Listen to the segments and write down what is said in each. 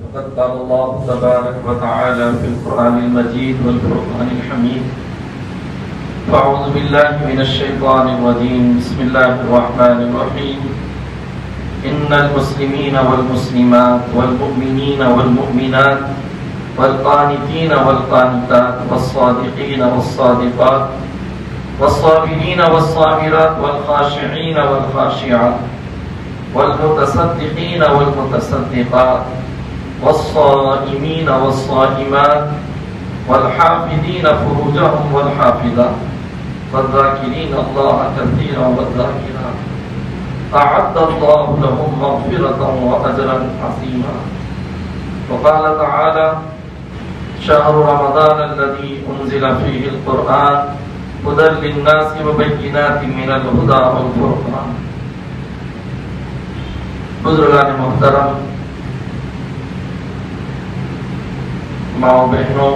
وقد قال الله تبارك وتعالى في القرآن المجيد والفرقان الحميد. فأعوذ بالله من الشيطان الرجيم. بسم الله الرحمن الرحيم. إن المسلمين والمسلمات والمؤمنين والمؤمنات والقانتين والقانتات والصادقين والصادقات والصابرين والصابرات والخاشعين والخاشعات والمتصدقين والمتصدقات والصائمين والصائمات والحافظين فروجهم والحافظات والذاكرين الله كثيرا والذاكرات أعد الله لهم مغفرة وأجرا عظيما. وقال تعالى: شهر رمضان الذي أنزل فيه القرآن هدى للناس وبينات من الهدى والفرقان. بزرگان محترم، ماؤں بہنوں،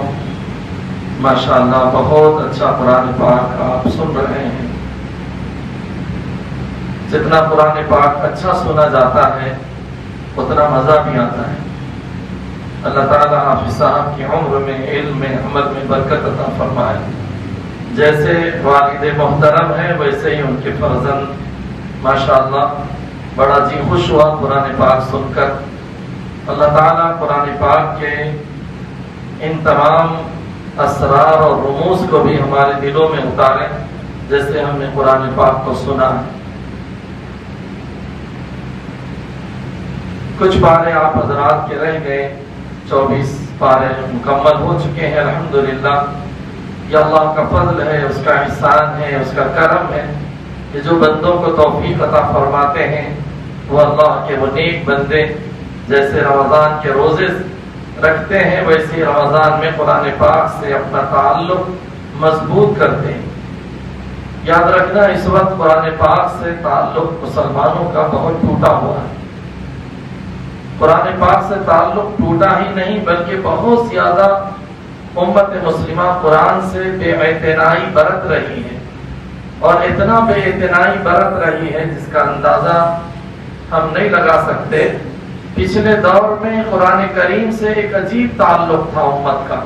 ماشاءاللہ بہت اچھا قرآن پاک آپ سن رہے ہیں. جتنا قرآن پاک اچھا سنا جاتا ہے اتنا مزہ بھی آتا ہے. اللہ تعالیٰ حافظ صاحب کی عمر میں، علم میں، عمل میں برکت عطا فرمائے. جیسے والد محترم ہیں ویسے ہی ان کے فرزند ماشاءاللہ بڑا جی خوش ہوا قرآن پاک سن کر. اللہ تعالیٰ قرآن پاک کے ان تمام اسرار اور رموز کو بھی ہمارے دلوں میں اتاریں جیسے ہم نے قرآن پاک کو سنا ہے. کچھ پارے آپ حضرات کے رہ گئے، 24 پارے مکمل ہو چکے ہیں الحمدللہ. یہ اللہ کا فضل ہے، اس کا احسان ہے، اس کا کرم ہے کہ جو بندوں کو توفیق عطا فرماتے ہیں وہ اللہ کے وہ نیک بندے جیسے رمضان کے روزے رکھتے ہیں ویسے رمضان میں قرآن پاک سے اپنا تعلق مضبوط کرتے ہیں. یاد رکھنا اس وقت قرآن پاک سے تعلق مسلمانوں کا بہت ٹوٹا ہوا ہے. قرآن پاک سے تعلق ٹوٹا ہی نہیں بلکہ بہت زیادہ امت مسلمہ قرآن سے بے اعتنائی برت رہی ہے، اور اتنا بے اعتنائی برت رہی ہے جس کا اندازہ ہم نہیں لگا سکتے. پچھلے دور میں قرآن کریم سے ایک عجیب تعلق تھا امت کا.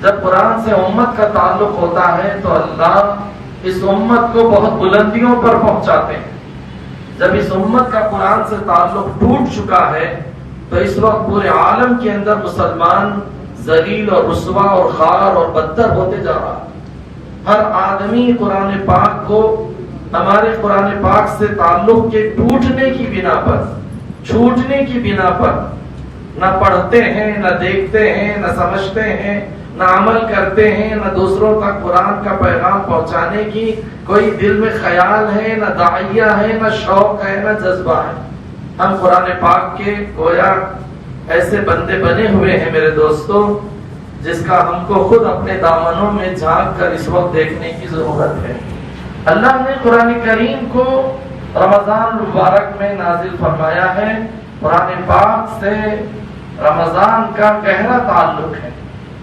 جب قرآن سے امت کا تعلق ہوتا ہے تو اللہ اس امت کو بہت بلندیوں پر پہنچاتے ہیں. جب اس امت کا قرآن سے تعلق ٹوٹ چکا ہے تو اس وقت پورے عالم کے اندر مسلمان ذلیل اور رسوا اور خوار اور بدتر ہوتے جا رہا. ہر آدمی قرآن پاک کو ہمارے قرآن پاک سے تعلق کے ٹوٹنے کی بنا پر، چھوٹنے کی بنا پر نہ پڑھتے ہیں، نہ دیکھتے ہیں، نہ سمجھتے ہیں، نہ عمل کرتے ہیں، نہ دوسروں تک قرآن کا پیغام پہنچانے کی کوئی دل میں خیال ہے، نہ داعیہ ہے، نہ شوق ہے، نہ جذبہ ہے. ہم قرآن پاک کے گویا ایسے بندے بنے ہوئے ہیں میرے دوستو جس کا ہم کو خود اپنے دامنوں میں جھانک کر اس وقت دیکھنے کی ضرورت ہے. اللہ نے قرآن کریم کو رمضان مبارک میں نازل فرمایا ہے. قرآن پاک سے رمضان کا گہرا تعلق ہے.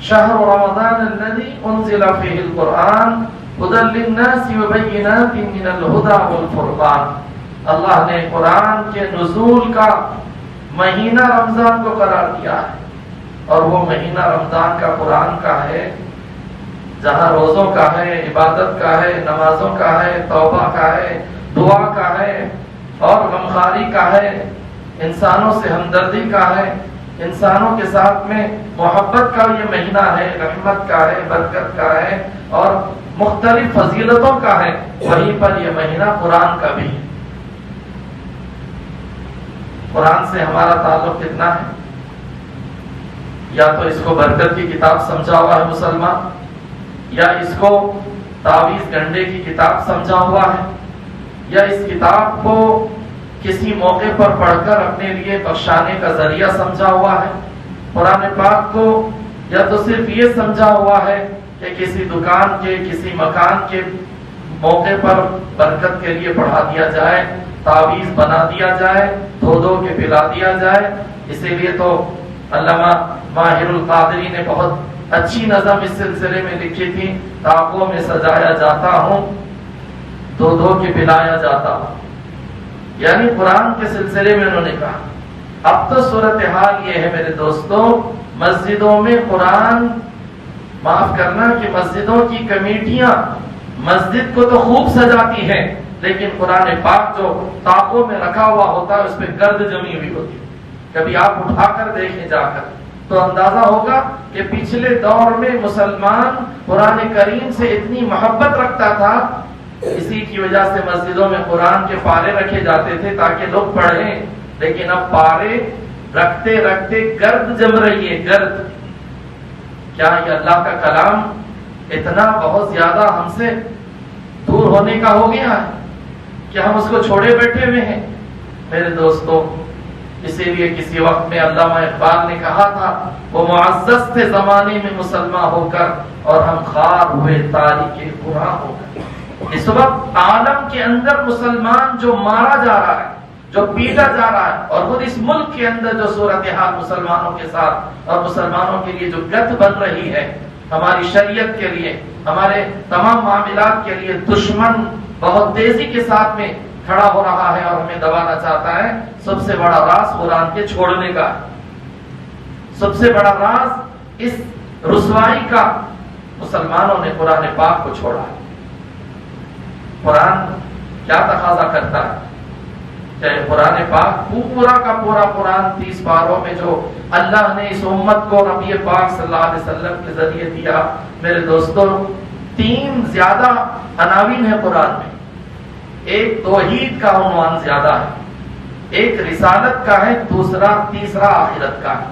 شہر رمضان الذی انزل فیہ القرآن ھدی للناس وبینات من الھدی والفرقان. اللہ نے قرآن کے نزول کا مہینہ رمضان کو قرار دیا ہے، اور وہ مہینہ رمضان کا قرآن کا ہے جہاں روزوں کا ہے، عبادت کا ہے، نمازوں کا ہے، توبہ کا ہے، دعا کا ہے اور غمخواری کا ہے، انسانوں سے ہمدردی کا ہے، انسانوں کے ساتھ میں محبت کا یہ مہینہ ہے، رحمت کا ہے، برکت کا ہے اور مختلف فضیلتوں کا ہے. وہیں پر یہ مہینہ قرآن کا بھی ہے. قرآن سے ہمارا تعلق کتنا ہے؟ یا تو اس کو برکت کی کتاب سمجھا ہوا ہے مسلمان، یا اس کو تعویذ گنڈے کی کتاب سمجھا ہوا ہے، یا اس کتاب کو کسی موقع پر پڑھ کر اپنے لیے بخشانے کا ذریعہ سمجھا ہوا ہے. قرآن پاک کو یا تو صرف یہ سمجھا ہوا ہے کہ کسی دکان کے، کسی مکان کے موقع پر برکت کے لیے پڑھا دیا جائے، تعویذ بنا دیا جائے، دھو کے پلا دیا جائے. اسی لیے تو علامہ ماہر القادری نے بہت اچھی نظم اس سلسلے میں لکھی تھی: تاقوں میں سجایا جاتا ہوں، دھو کے پلایا جاتا ہوں. یعنی قرآن کے سلسلے میں انہوں نے کہا اب تو صورتحال یہ ہے میرے دوستوں، مسجدوں میں قرآن، معاف کرنا کہ مسجدوں کی کمیٹیاں مسجد کو تو خوب سجاتی ہیں، لیکن قرآن پاک جو طاقوں میں رکھا ہوا ہوتا ہے اس پہ گرد جمی ہوئی ہوتی ہے۔ کبھی آپ اٹھا کر دیکھیں جا کر تو اندازہ ہوگا کہ پچھلے دور میں مسلمان قرآن کریم سے اتنی محبت رکھتا تھا، اسی کی وجہ سے مسجدوں میں قرآن کے پارے رکھے جاتے تھے تاکہ لوگ پڑھیں، لیکن اب پارے رکھتے رکھتے گرد جم رہی ہے، گرد۔ کیا یہ اللہ کا کلام اتنا بہت زیادہ ہم سے دور ہونے کا ہو گیا ہے کہ ہم اس کو چھوڑے بیٹھے ہوئے ہیں؟ میرے دوستوں، اسی لیے کسی وقت میں علامہ اقبال نے کہا تھا، وہ معزز تھے زمانے میں مسلمان ہو کر اور ہم خوار ہوئے تاریخ قرآن ہو کر۔ اس وقت عالم کے اندر مسلمان جو مارا جا رہا ہے، جو پیٹا جا رہا ہے، اور خود اس ملک کے اندر جو صورتحال مسلمانوں کے ساتھ اور مسلمانوں کے لیے جو گت بن رہی ہے، ہماری شریعت کے لیے، ہمارے تمام معاملات کے لیے دشمن بہت تیزی کے ساتھ میں کھڑا ہو رہا ہے اور ہمیں دبانا چاہتا ہے۔ سب سے بڑا راز قرآن کے چھوڑنے کا ہے، سب سے بڑا راز اس رسوائی کا، مسلمانوں نے قرآن پاک کو چھوڑا ہے۔ قرآن کیا تقاضا کرتا ہے؟ چاہے قرآن پاک پورا کا پورا قرآن 30 پاروں میں جو اللہ نے اس امت کو نبی پاک صلی اللہ علیہ وسلم کے ذریعے دیا، میرے دوستوں 3 زیادہ عناوین ہیں قرآن میں۔ ایک توحید کا عنوان زیادہ ہے، ایک رسالت کا ہے، تیسرا آخرت کا ہے۔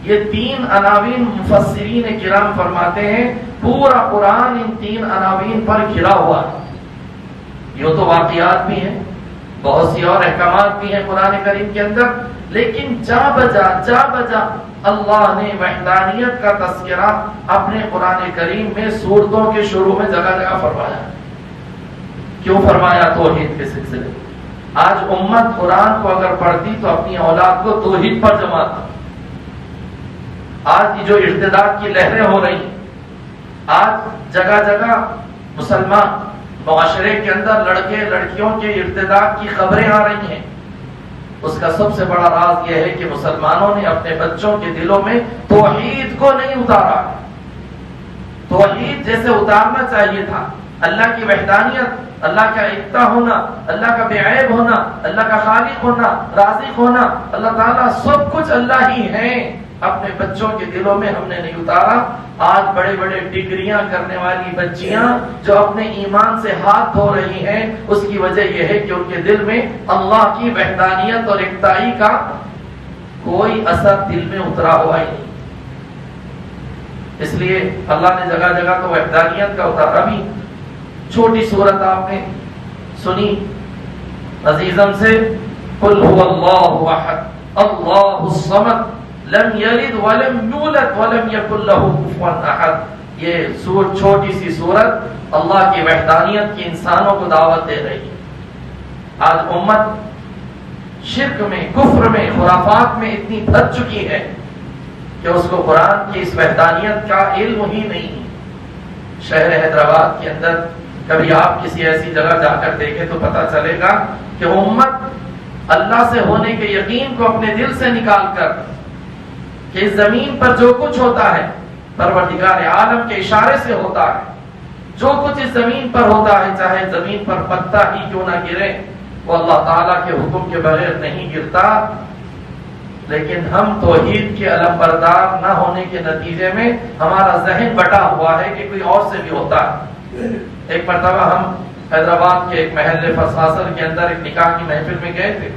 یہ 3 عناوین مفسرین کرام فرماتے ہیں پورا قرآن ان 3 عناوین پر گھرا ہوا ہے۔ یہ تو واقعات بھی ہیں، بہت سی اور احکامات بھی ہیں قرآن کریم کے اندر، لیکن جا بجا اللہ نے وحدانیت کا تذکرہ اپنے قرآن کریم میں سورتوں کے شروع میں جگہ جگہ فرمایا۔ کیوں فرمایا؟ توحید کے سلسلے۔ آج امت قرآن کو اگر پڑھتی تو اپنی اولاد کو توحید پر جماتا۔ آج جو ارتداد کی لہریں ہو رہی ہیں، آج جگہ جگہ مسلمان معاشرے کے اندر لڑکے لڑکیوں کے ارتداد کی خبریں آ رہی ہیں، اس کا سب سے بڑا راز یہ ہے کہ مسلمانوں نے اپنے بچوں کے دلوں میں توحید کو نہیں اتارا۔ توحید جیسے اتارنا چاہیے تھا، اللہ کی وحدانیت، اللہ کا ایکتا ہونا، اللہ کا بے عیب ہونا، اللہ کا خالق ہونا، رازق ہونا، اللہ تعالیٰ سب کچھ اللہ ہی ہے، اپنے بچوں کے دلوں میں ہم نے نہیں اتارا۔ آج بڑے بڑے ڈگریاں کرنے والی بچیاں جو اپنے ایمان سے ہاتھ دھو رہی ہیں، اس کی وجہ یہ ہے کہ ان کے دل میں اللہ کی وحدانیت اور ایکتائی کا کوئی اثر دل میں اترا ہوا ہی نہیں۔ اس لیے اللہ نے جگہ جگہ تو وحدانیت کا اتارا بھی۔ چھوٹی سورت آپ نے سنی عزیزم سے، قل هو اللہ احد اللہ الصمد لم یلد ولم یولد ولم یکن له کفوا احد۔ یہ چھوٹی سی سورت اللہ کی وحدانیت کی انسانوں کو دعوت دے رہی ہے۔ آج امت شرک میں، کفر میں، خرافات میں اتنی پھنس چکی ہے کہ اس کو قرآن کی اس وحدانیت کا علم ہی نہیں۔ شہر حیدرآباد کے اندر کبھی آپ کسی ایسی جگہ جا کر دیکھیں تو پتہ چلے گا کہ امت اللہ سے ہونے کے یقین کو اپنے دل سے نکال کر کہ اس زمین پر جو کچھ ہوتا ہے پروردگار عالم کے اشارے سے ہوتا ہے، جو کچھ اس زمین پر ہوتا ہے، چاہے زمین پر پتا ہی کیوں نہ گرے، وہ اللہ تعالیٰ کے حکم کے بغیر نہیں گرتا۔ لیکن ہم توحید کے علم بردار نہ ہونے کے نتیجے میں ہمارا ذہن بٹا ہوا ہے کہ کوئی اور سے بھی ہوتا ہے۔ ایک مرتبہ ہم حیدرآباد کے ایک محلے فساسر کے اندر ایک نکاح کی محفل میں گئے تھے۔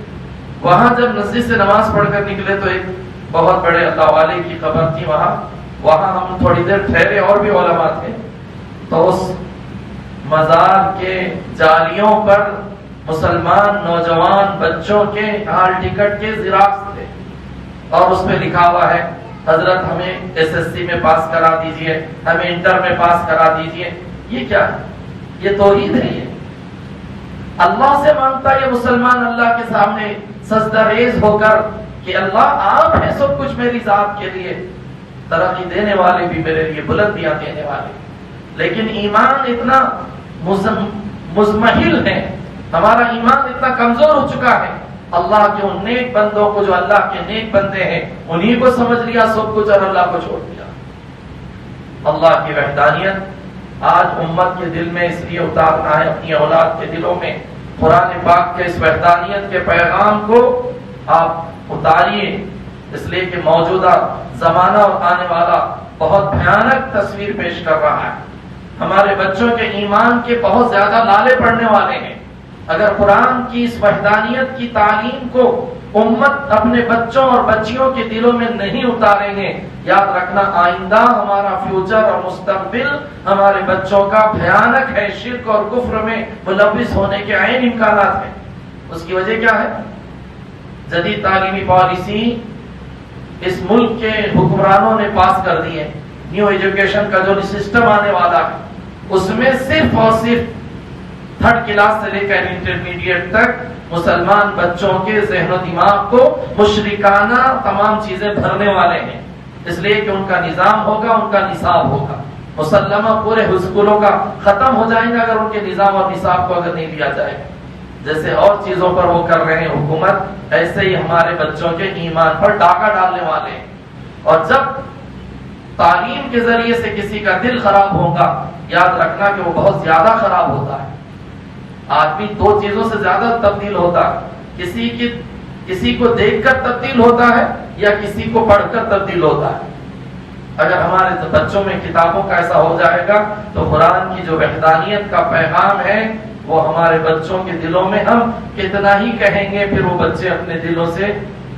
وہاں جب مسجد سے نماز پڑھ کر نکلے تو ایک بہت بڑے اللہ والے کی قبر تھی وہاں ہم تھوڑی دیر ٹھہرے، اور بھی علماء تھے، تو اس مزار کے جالیوں پر مسلمان نوجوان بچوں کے ہال ٹکٹ کے زیراکس تھے، اور اس پہ لکھا ہوا ہے حضرت ہمیں SSC میں پاس کرا دیجئے، ہمیں انٹر میں پاس کرا دیجئے۔ یہ کیا ہے؟ یہ توحید ہے۔ یہ اللہ سے مانگتا ہے یہ مسلمان اللہ کے سامنے سجدہ ریز ہو کر کہ اللہ آپ ہیں سب کچھ میری ذات کے لیے، ترقی دینے والے بھی میرے لیے، بلندیاں دینے والے۔ لیکن ایمان اتنا مزمحل ہے، ہمارا ایمان اتنا کمزور ہو چکا ہے اللہ کے ان نیک بندوں کو جو اللہ کے نیک بندے ہیں انہی کو سمجھ لیا سب کچھ اور اللہ کو چھوڑ دیا۔ اللہ کی وحدانیت آج امت کے دل میں اس لیے اتارنا ہے، اپنی اولاد کے دلوں میں قرآن پاک کے اس وحدانیت کے پیغام کو آپ اتاریے، اس لیے کہ موجودہ زمانہ اور آنے والا بہت بھیانک تصویر پیش کر رہا ہے۔ ہمارے بچوں کے ایمان کے بہت زیادہ لالے پڑنے والے ہیں۔ اگر قرآن کی اس وحدانیت کی تعلیم کو امت اپنے بچوں اور بچیوں کے دلوں میں نہیں اتاریں گے، یاد رکھنا آئندہ ہمارا فیوچر اور مستقبل ہمارے بچوں کا بھیانک ہے، شرک اور کفر میں ملوث ہونے کے عین امکانات ہیں۔ اس کی وجہ کیا ہے؟ جدید تعلیمی پالیسی اس ملک کے حکمرانوں نے پاس کر دی ہے۔ نیو ایجوکیشن کا جو سسٹم آنے والا ہے اس میں صرف اور صرف 3rd کلاس سے لے کر انٹرمیڈیٹ تک مسلمان بچوں کے ذہن و دماغ کو مشرکانہ تمام چیزیں بھرنے والے ہیں، اس لیے کہ ان کا نظام ہوگا، ان کا نصاب ہوگا، مسلمہ پورے اسکولوں کا ختم ہو جائیں گے اگر ان کے نظام اور نصاب کو اگر نہیں لیا جائے گا۔ جیسے اور چیزوں پر وہ کر رہے ہیں حکومت، ایسے ہی ہمارے بچوں کے ایمان پر ڈاکہ ڈالنے والے ہیں۔ اور جب تعلیم کے ذریعے سے کسی کا دل خراب ہوگا، یاد رکھنا کہ وہ بہت زیادہ خراب ہوتا ہے۔ آدمی 2 چیزوں سے زیادہ تبدیل ہوتا ہے، کسی کو دیکھ کر تبدیل ہوتا ہے یا کسی کو پڑھ کر تبدیل ہوتا ہے۔ اگر ہمارے بچوں میں کتابوں کا ایسا ہو جائے گا تو قرآن کی جو وحدانیت کا پیغام ہے وہ ہمارے بچوں کے دلوں میں ہم کتنا ہی کہیں گے، پھر وہ بچے اپنے دلوں سے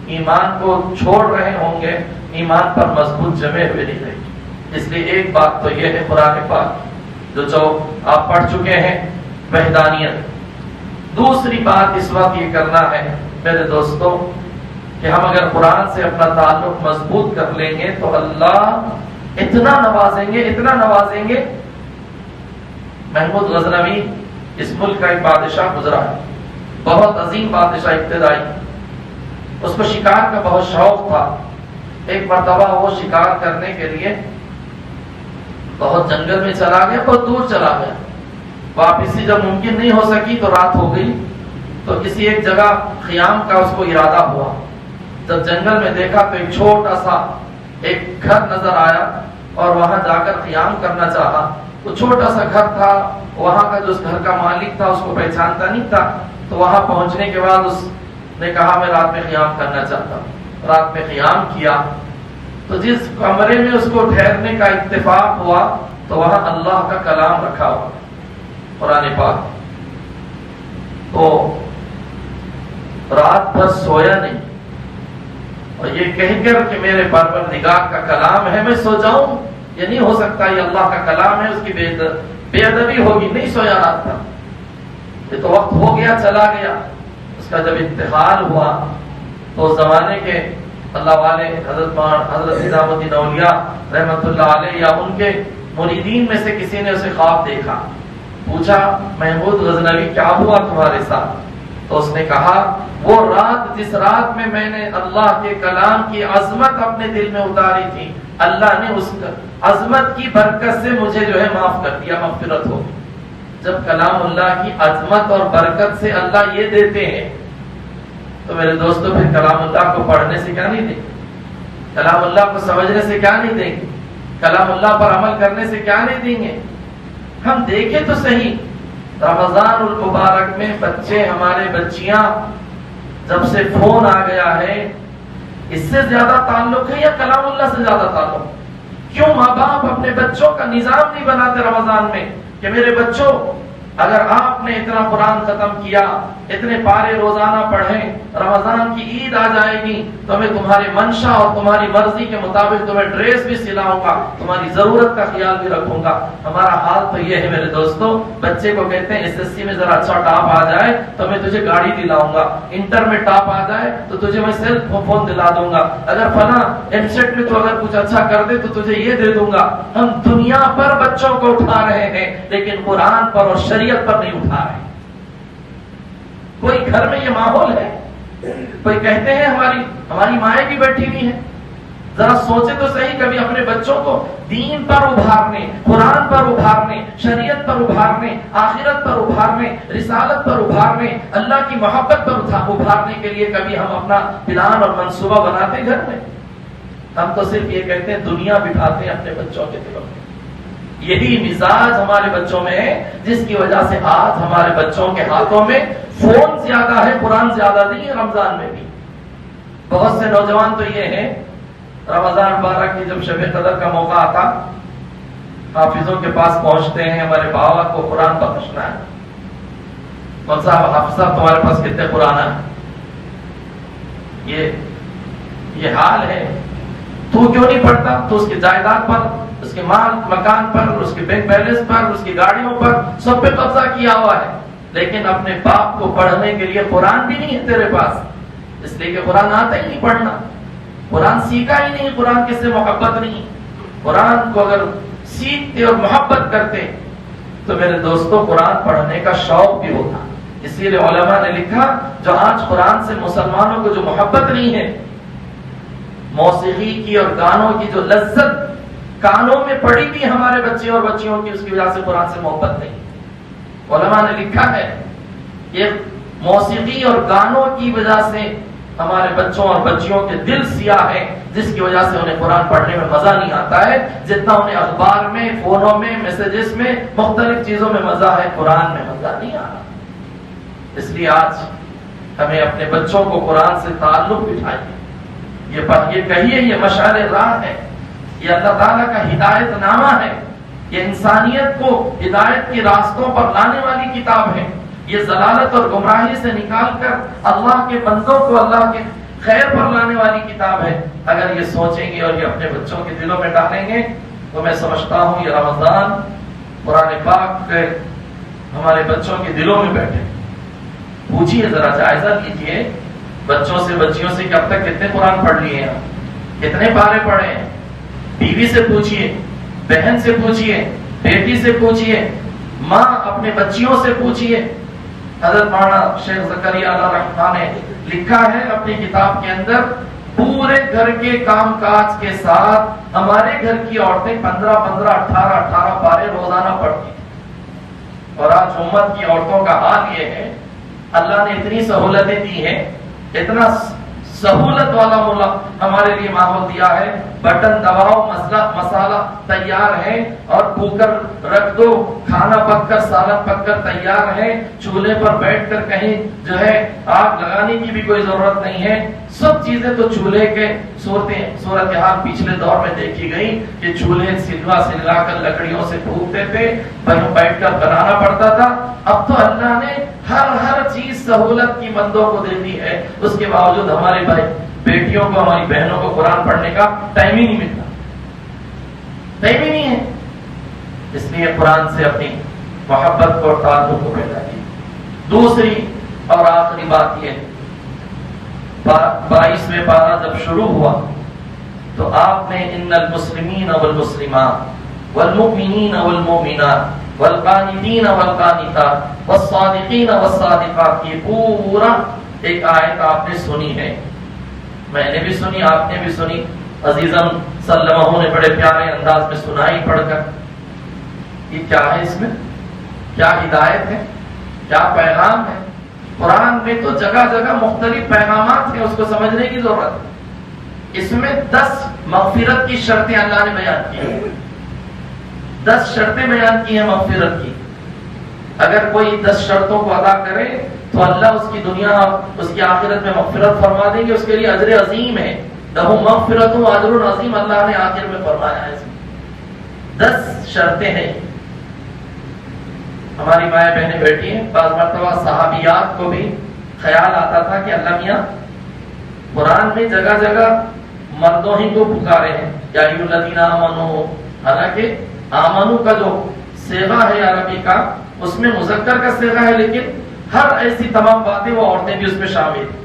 ایمان کو چھوڑ رہے ہوں گے، ایمان پر مضبوط جمے ہوئے نہیں رہے گی۔ اس لیے ایک بات تو یہ ہے قرآن پاک جو آپ پڑھ چکے ہیں وحدانیت۔ دوسری بات اس وقت یہ کرنا ہے میرے دوستوں کہ ہم اگر قرآن سے اپنا تعلق مضبوط کر لیں گے تو اللہ اتنا نوازیں گے۔ محمود غزنوی اس ملک کا ایک بادشاہ گزرا ہے، بہت عظیم بادشاہ ابتدائی، اس کو شکار کا بہت شوق تھا۔ ایک مرتبہ وہ شکار کرنے کے لیے بہت جنگل میں چلا گیا، بہت دور چلا گیا، واپسی جب ممکن نہیں ہو سکی تو رات ہو گئی، تو کسی ایک جگہ خیام کا اس کو ارادہ ہوا۔ جب جنگل میں دیکھا تو ایک چھوٹا سا ایک گھر نظر آیا اور وہاں جا کر خیام کرنا چاہا۔ وہ چھوٹا سا گھر تھا، وہاں کا جو اس گھر کا مالک تھا اس کو پہچانتا نہیں تھا، تو وہاں پہنچنے کے بعد اس نے کہا میں رات میں قیام کرنا چاہتا ہوں۔ رات میں قیام کیا تو جس کمرے میں اس کو ٹھہرنے کا اتفاق ہوا تو وہاں اللہ کا کلام رکھا ہوا قرآن پاک، تو رات بھر سویا نہیں اور یہ کہہ کر کہ میرے پروردگار کا کلام ہے میں سو جاؤں، یہ نہیں ہو سکتا، یہ اللہ کا کلام ہے، اس کی بے ادبی ہوگی، نہیں سویا رات تھا۔ یہ تو وقت ہو گیا، چلا گیا۔ اس کا جب انتقال ہوا تو اس زمانے کے اللہ والے حضرت نظام الدین اولیاء رحمۃ اللہ علیہ یا ان کے مریدین میں سے کسی نے اسے خواب دیکھا، پوچھا محمود غزنوی کیا ہوا تمہارے ساتھ؟ تو اس نے کہا وہ رات جس رات میں میں نے اللہ کے کلام کی عظمت اپنے دل میں اتاری تھی، اللہ نے اس عظمت کی برکت سے مجھے جو ہے معاف کر دیا، مغفرت ہو۔ جب کلام اللہ کی عظمت اور برکت سے اللہ یہ دیتے ہیں تو میرے دوستوں پھر کلام اللہ کو پڑھنے سے کیا نہیں دیں گے؟ کلام اللہ کو سمجھنے سے کیا نہیں دیں گے؟ کلام اللہ پر عمل کرنے سے کیا نہیں دیں گے؟ ہم دیکھیں تو صحیح، رمضان المبارک میں بچے ہمارے بچیاں جب سے فون آ گیا ہے اس سے زیادہ تعلق ہے یا کلام اللہ سے زیادہ تعلق؟ کیوں ماں باپ اپنے بچوں کا نظام نہیں بناتے رمضان میں کہ میرے بچوں اگر آپ نے اتنا قرآن ختم کیا، اتنے پارے روزانہ پڑھیں، رمضان کی عید آ جائے گی تو میں تمہارے منشا اور تمہاری مرضی کے مطابق تمہیں ڈریس بھی سلاؤں گا، تمہاری ضرورت کا خیال بھی رکھوں گا۔ ہمارا حال تو یہ ہے میرے دوستوں، بچے کو کہتے ہیں SSC میں ذرا اچھا ٹاپ آ جائے تو میں تجھے گاڑی دلاؤں گا، انٹر میں ٹاپ آ جائے تو تجھے میں سیل فون دلا دوں گا، اگر فلاں MSET میں تو اگر کچھ اچھا کر دے تو تجھے یہ دے دوں گا۔ ہم دنیا پر بچوں کو اٹھا رہے ہیں لیکن قرآن پر اور شریعت پر نہیں اٹھا رہے۔ کوئی گھر میں یہ ماحول ہے، کوئی کہتے ہیں ہماری مائیں بھی بیٹھی ہوئی ہیں، ذرا سوچے تو صحیح، کبھی اپنے بچوں کو دین پر ابھارنے، قرآن پر ابھارنے، شریعت پر ابھارنے، آخرت پر ابھارنے، رسالت پر ابھارنے، اللہ کی محبت پر ابھارنے کے لیے کبھی ہم اپنا پلان اور منصوبہ بناتے گھر میں؟ ہم تو صرف یہ کہتے ہیں دنیا بٹھاتے ہیں اپنے بچوں کے دلوں میں۔ یہی مزاج ہمارے بچوں میں ہے، جس کی وجہ سے آج ہمارے بچوں کے ہاتھوں میں فون زیادہ ہے، قرآن زیادہ نہیں ہے۔ رمضان میں بھی بہت سے نوجوان تو یہ ہیں، رمضان 12 کی جب شب قدر کا موقع آتا، حافظوں کے پاس پہنچتے ہیں، ہمارے بابا کو قرآن بخشنا ہے۔ کون صاحب حافظ صاحب تمہارے پاس کتنے قرآن ہیں؟ یہ حال ہے۔ تو کیوں نہیں پڑھتا؟ تو اس کی جائیداد پر، اس کے مال مکان پر، اس کے بینک بیلنس پر، اس کی گاڑیوں پر، سب پہ قبضہ کیا ہوا ہے، لیکن اپنے باپ کو پڑھنے کے لیے قرآن بھی نہیں ہے تیرے پاس، اس لیے کہ قرآن آتا ہی نہیں پڑھنا، قرآن سیکھا ہی نہیں، قرآن کس سے محبت نہیں۔ قرآن کو اگر سیکھتے اور محبت کرتے تو میرے دوستوں قرآن پڑھنے کا شوق بھی ہوتا۔ اسی لیے علماء نے لکھا، جو آج قرآن سے مسلمانوں کو جو محبت نہیں ہے، موسیقی کی اور گانوں کی جو لذت کانوں میں پڑی بھی ہمارے بچے اور بچیوں کی، اس کی وجہ سے قرآن سے محبت نہیں۔ علماء نے لکھا ہے کہ موسیقی اور گانوں کی وجہ سے ہمارے بچوں اور بچیوں کے دل سیاہ ہیں، جس کی وجہ سے انہیں قرآن پڑھنے میں مزہ نہیں آتا ہے جتنا انہیں اخبار میں، فونوں میں، میسیجز میں، مختلف چیزوں میں مزہ ہے، قرآن میں مزہ نہیں آ رہا۔ اس لیے آج ہمیں اپنے بچوں کو قرآن سے تعلق بٹھائیے، یہ کہیے یہ مشعل راہ ہے، یہ اللہ تعالیٰ کا ہدایت نامہ ہے، یہ انسانیت کو ہدایت کے راستوں پر لانے والی کتاب ہے، یہ ضلالت اور گمراہی سے نکال کر اللہ کے بندوں کو اللہ کے خیر پر لانے والی کتاب ہے۔ اگر یہ سوچیں گے اور یہ اپنے بچوں کے دلوں میں ڈالیں گے تو میں سمجھتا ہوں یہ رمضان قرآن پاک کے ہمارے بچوں کے دلوں میں بیٹھے۔ پوچھیے، ذرا جائزہ لیجیے بچوں سے، بچیوں سے کہ اب تک کتنے قرآن پڑھ لیے ہیں، کتنے پارے پڑھے ہیں۔ بیوی سے پوچھیے، بہن سے پوچھیے، بیٹی سے پوچھیے، ماں اپنے بچیوں سے پوچھیے۔ حضرت مولانا شیخ زکریا اللہ رحمہ نے لکھا ہے اپنی کتاب کے اندر، پورے گھر کے کام کاج کے ساتھ ہمارے گھر کی عورتیں 15 18 پارے روزانہ پڑھتی ہیں۔ اور آج امت کی عورتوں کا حال یہ ہے، اللہ نے اتنی سہولتیں دی ہیں، اتنا سہولت والا ہمارے لیے ماحول دیا ہے، بٹن دباؤ، مسالہ تیار ہے اور کوکر رکھ دو، کھانا پک کر، سالن پک کر تیار ہے، چولہے پر بیٹھ کر کہیں جو ہے آگ لگانے کی بھی کوئی ضرورت نہیں ہے۔ سب چیزیں تو چولہے کے صورتحال پچھلے دور میں دیکھی گئی کہ چولہے سلگا کر لکڑیوں سے پھونکتے تھے، بیٹھ کر بنانا پڑتا تھا۔ اب تو اللہ نے ہر چیز سہولت کی بندوں کو دے دی ہے، اس کے باوجود ہمارے بھائی بیٹیوں کو، ہماری بہنوں کو قرآن پڑھنے کا ٹائم ہی نہیں ملتا، ٹائم ہی نہیں ہے۔ اس لیے قرآن سے اپنی محبت کو اور تعلق کو پیدا کی۔ دوسری اور آخری بات یہ، 22ویں پارہ جب شروع ہوا تو آپ نے ان المسلمین والمسلمات والمؤمنین والمؤمنات والقانتین والقانتات والصادقین والصادقات کی پورا ایک آیت آپ نے سنی ہے، میں نے بھی سنی، آپ نے بھی سنی، عزیزم سلمہ نے بڑے پیارے انداز میں سنائی پڑھ کر۔ یہ کیا ہے؟ اس میں کیا ہدایت ہے، کیا پیغام ہے؟ قرآن میں تو جگہ جگہ مختلف پیغامات ہیں، اس کو سمجھنے کی ضرورت ہے۔ اس میں 10 مغفرت کی شرطیں اللہ نے بیان کی ہیں، 10 شرطیں بیان کی ہیں مغفرت کی۔ اگر کوئی 10 شرطوں کو ادا کرے تو اللہ اس کی دنیا، اس کی آخرت میں مغفرت فرما دیں گے، اس کے لیے اجر عظیم ہے۔ لہو مغفرت و اجر عظیم، اللہ نے آخر میں فرمایا ہے۔ 10 شرطیں ہیں۔ ہماری مائیں بہنیں بیٹھی ہیں، بعض مرتبہ صحابیات کو بھی خیال آتا تھا کہ اللہ میاں قرآن میں جگہ جگہ مردوں ہی کو پکارے ہیں، یا ایھا الذین آمنو، حالانکہ آمنو کا جو صیغہ ہے عربی کا، اس میں مذکر کا صیغہ ہے، لیکن ہر ایسی تمام باتیں وہ عورتیں بھی اس میں شامل ہیں۔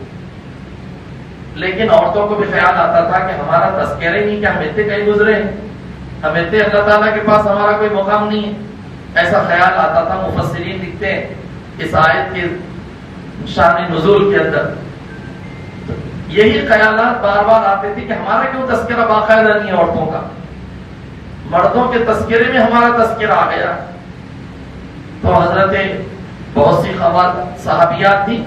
لیکن عورتوں کو بھی خیال آتا تھا کہ ہمارا تذکرہ ہی نہیں، کہ ہم اتنے کہیں گزرے ہیں، ہم اتنے اللہ تعالیٰ کے پاس ہمارا کوئی مقام نہیں ہے، ایسا خیال آتا تھا۔ مفسرین لکھتے ہیں اس آیت کے شان نزول کے اندر یہی خیالات بار بار آتے تھے کہ ہمارا کیوں تذکرہ باقاعدہ نہیں ہے عورتوں کا، مردوں کے تذکرے میں ہمارا تذکرہ آ گیا۔ تو حضرت بہت سی خواتین صحابیات تھی،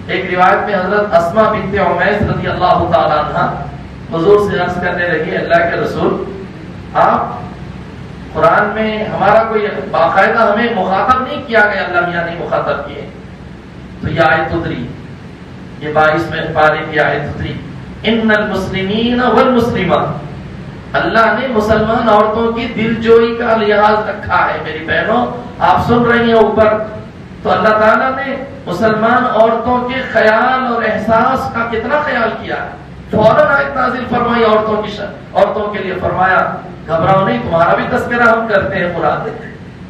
ایک روایت میں حضرت اسماء بنت عمیس رضی اللہ تعالی عنہ حضور سے عرض کرنے لگی، اللہ کے رسول آپ قرآن میں ہمارا کوئی باقاعدہ ہمیں مخاطب نہیں کیا گیا، اللہ میاں نہیں مخاطب کیے۔ تو یہ آیت اتری، یہ 22ویں پارے کی آیت اتری، ان المسلمین والمسلمات، اللہ نے مسلمان عورتوں کی دل جوئی کا لحاظ رکھا ہے۔ میری بہنوں آپ سن رہی ہیں اوپر، تو اللہ تعالیٰ نے مسلمان عورتوں کے خیال اور احساس کا کتنا خیال کیا ہے۔ فوراً آیت نازل فرمائی عورتوں کے لیے، فرمایا گھبراؤ نہیں، تمہارا بھی تذکرہ ہم کرتے ہیں قرآن میں۔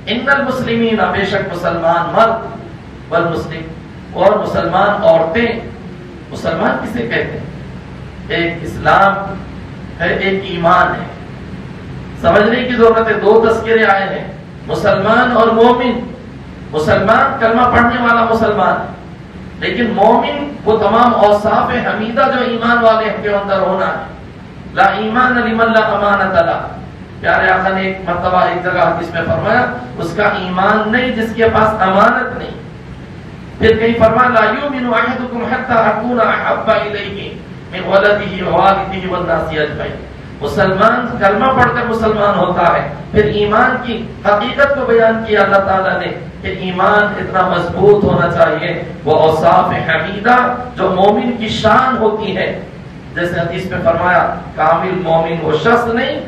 ان المسلمین، بے شک مسلمان مرد، والمسلم اور مسلمان عورتیں۔ مسلمان کسے کہتے ہیں؟ ایک اسلام ہے، ایک ایمان ہے، سمجھنے کی ضرورت ہے۔ دو تذکرے آئے ہیں، مسلمان اور مومن۔ مسلمان کلمہ پڑھنے والا مسلمان ہے، لیکن مومن وہ تمام اوصاف حمیدہ جو ایمان والے کے اندر ہونا ہے۔ لا ایمان لمن لا امانت له، پیارے آقا نے ایک مرتبہ ایک جگہ حدیث میں فرمایا اس کا ایمان نہیں جس کے پاس امانت نہیں۔ پھر کہیں فرمایا لا یؤمن احدکم حتی اکون احب الیہ من ولدہ ووالدہ والناس اجمعین۔ مسلمان کلمہ پڑھ کر مسلمان ہوتا ہے۔ پھر ایمان کی حقیقت کو بیان کیا اللہ تعالیٰ نے کہ ایمان اتنا مضبوط ہونا چاہیے، وہ اوصاف حمیدہ جو مومن کی شان ہوتی ہے۔ جیسے حدیث میں فرمایا کامل مومن وہ شخص نہیں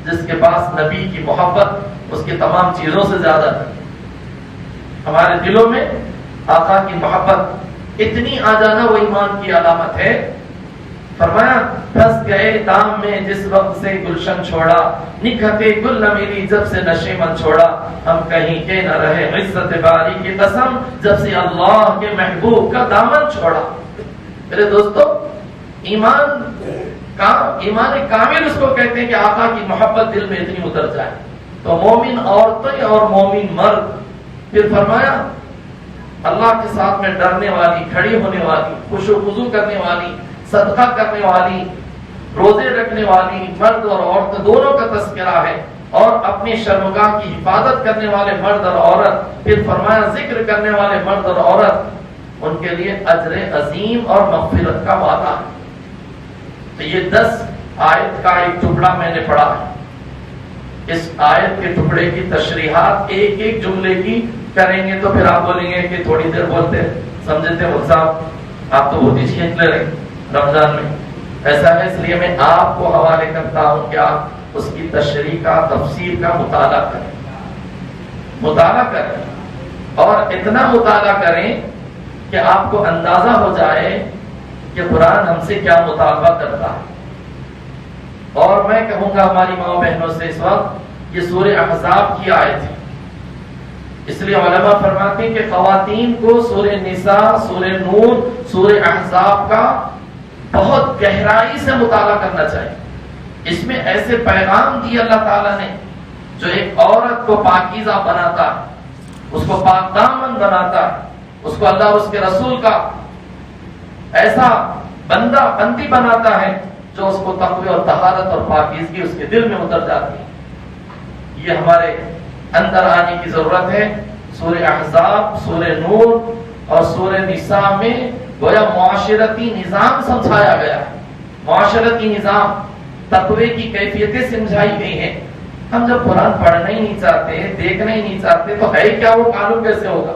جس کے پاس نبی کی محبت اس کی تمام چیزوں سے زیادہ ہے۔ ہمارے دلوں میں آقا کی محبت اتنی آ جانا وہ ایمان کی علامت ہے۔ فرمایا پھنس گئے دام میں جس وقت سے گلشن چھوڑا، نکھتے گل نہ ملی جب سے نشیمن چھوڑا، ہم کہیں کے نہ رہے عزت باری کی قسم جب سے اللہ کے محبوب کا دامن چھوڑا۔ میرے دوستو ایمان کامل اس کو کہتے ہیں کہ آقا کی محبت دل میں اتنی اتر جائے۔ تو مومن عورتیں اور مومن مرد۔ پھر فرمایا اللہ کے ساتھ میں ڈرنے والی، کھڑی ہونے والی، خشوع و خضوع کرنے والی، صدقہ کرنے والی، روزے رکھنے والی مرد اور عورت دونوں کا تذکرہ ہے، اور اپنی شرمگاہ کی حفاظت کرنے والے مرد اور عورت۔ پھر فرمایا ذکر کرنے والے مرد اور عورت ان کے لیے اجر عظیم اور مغفرت کا وعدہ ہے۔ تو یہ 10 آیت کا ایک ٹکڑا میں نے پڑھا ہے۔ اس آیت کے ٹکڑے کی تشریحات ایک ایک جملے کی کریں گے تو پھر آپ بولیں گے کہ تھوڑی دیر بولتے سمجھتے ہو صاحب، آپ تو بہت ہی کھینچ لے رہے رمضان میں۔ ایسا ہے، اس لیے میں آپ کو حوالے کرتا ہوں کہ آپ اس کی تشریح کا، تفسیر کا مطالعہ کریں اور اتنا مطالعہ کریں کہ آپ کو اندازہ ہو جائے کہ قرآن ہم سے کیا مطالبہ کرتا ہے۔ اور میں کہوں گا ہماری ماں بہنوں سے اس وقت یہ سورہ احزاب کی آیت ہے، اس لیے علماء فرماتے ہیں کہ خواتین کو سورہ نساء، سورہ نور، سورہ احزاب کا بہت گہرائی سے مطالعہ کرنا چاہیے۔ اس میں ایسے پیغام دیے اللہ تعالیٰ نے جو ایک عورت کو پاکیزہ بناتا ہے، اس کو پاک دامن بناتا ہے، اس کو اللہ اور اس کے رسول کا ایسا بندی بناتا ہے جو اس کو تقوی اور طہارت اور پاکیزگی اس کے دل میں اتر جاتی ہے۔ یہ ہمارے اندر آنے کی ضرورت ہے۔ سورہ احزاب، سورہ نور اور سورہ نساء میں گویا معاشرتی نظام سمجھایا گیا ہے۔ معاشرتی نظام، تقوی کی کیفیتیں سمجھائی گئی ہیں۔ ہم جب قرآن پڑھنا ہی نہیں چاہتے، دیکھنا ہی نہیں چاہتے تو ہے کیا وہ معلوم کیسے ہوگا؟